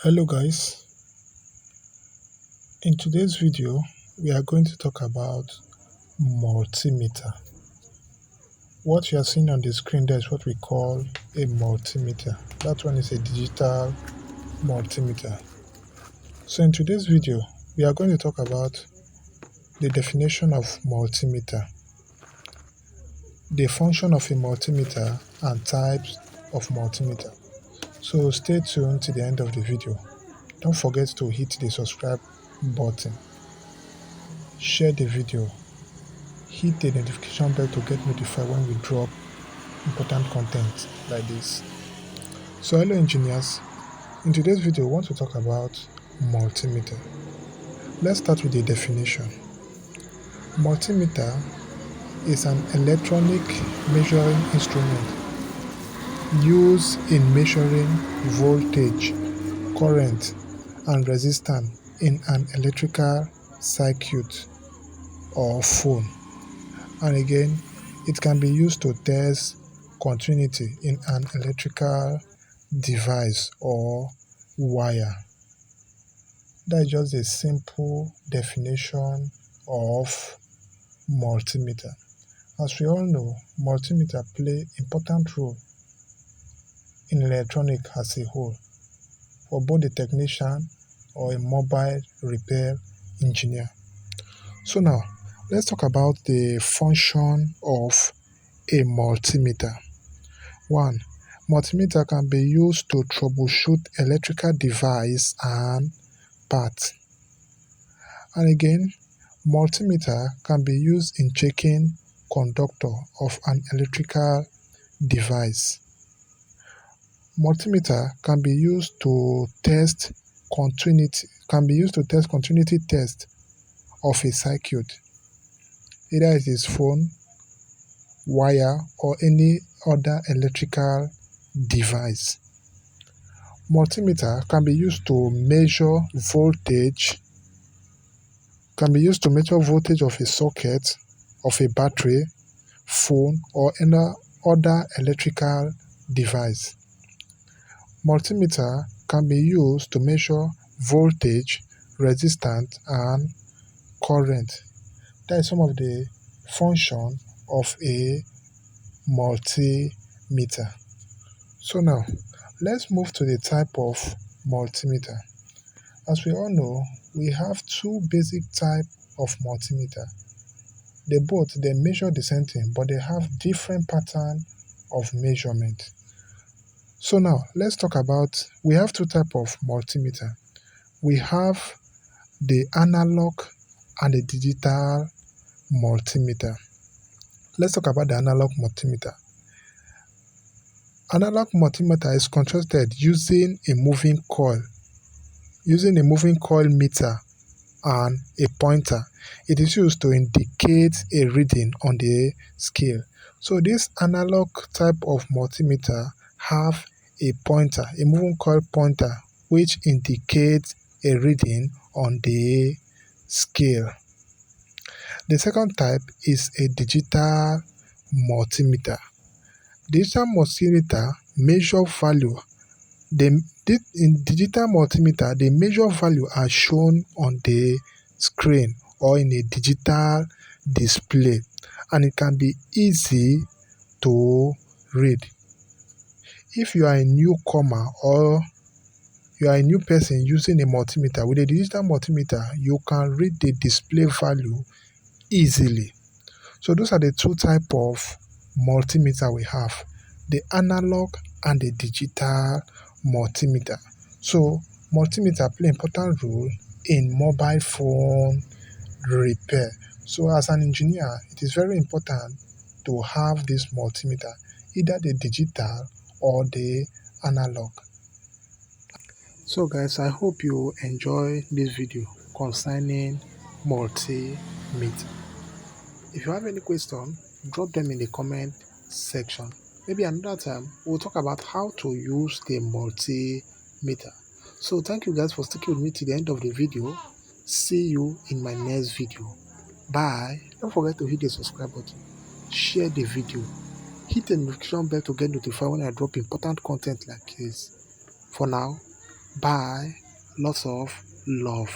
Hello guys, in today's video we are going to talk about multimeter. What you are seeing on the screen there is what we call a multimeter. That one is a digital multimeter. So in today's video we are going to talk about the definition of multimeter, the function of a multimeter and types of multimeter. So stay tuned to the end of the video. Don't forget to hit the subscribe button, share the video, hit the notification bell to get notified when we drop important content like this. So hello engineers, in today's video we want to talk about multimeter. Let's start with the definition. Multimeter is an electronic measuring instrument used in measuring voltage, current and resistance in an electrical circuit or phone. And again, it can be used to test continuity in an electrical device or wire. That is just a simple definition of multimeter. As we all know, multimeter play important role in electronic as a whole for both the technician or a mobile repair engineer. So now, let's talk about the function of a multimeter. 1. Multimeter can be used to troubleshoot electrical device and parts. And again, multimeter can be used in checking conductor of an electrical device. Multimeter can be used to test continuity test of a circuit, either it is phone, wire or any other electrical device. Multimeter can be used to measure voltage of a socket, of a battery, phone or any other electrical device. Multimeter can be used to measure voltage, resistance and current. That is some of the function of a multimeter. So now, let's move to the type of multimeter. As we all know, we have two basic types of multimeter. They measure the same thing, but they have different pattern of measurement. So now, let's talk about, we have two types of multimeter. We have the analog and the digital multimeter. Let's talk about the analog multimeter. Analog multimeter is constructed using a moving coil meter and a pointer. It is used to indicate a reading on the scale. So this analog type of multimeter have a pointer, a moving coil pointer, which indicates a reading on the scale. The second type is a digital multimeter. Digital multimeter measure value. In digital multimeter, the measure value are shown on the screen or in a digital display, and it can be easy to read. If you are a newcomer or you are a new person using a multimeter, with a digital multimeter, you can read the display value easily. So those are the two types of multimeter we have, the analog and the digital multimeter. So multimeter play important role in mobile phone repair. So as an engineer, it is very important to have this multimeter, either the digital or the analog. So guys, I hope you enjoy this video concerning multimeter. If you have any question, drop them in the comment section. Maybe another time we'll talk about how to use the multimeter. So thank you guys for sticking with me to the end of the video. See you in my next video. Bye. Don't forget to hit the subscribe button, share the video, hit the notification bell to get notified when I drop important content like this. For now, Bye. Lots of love.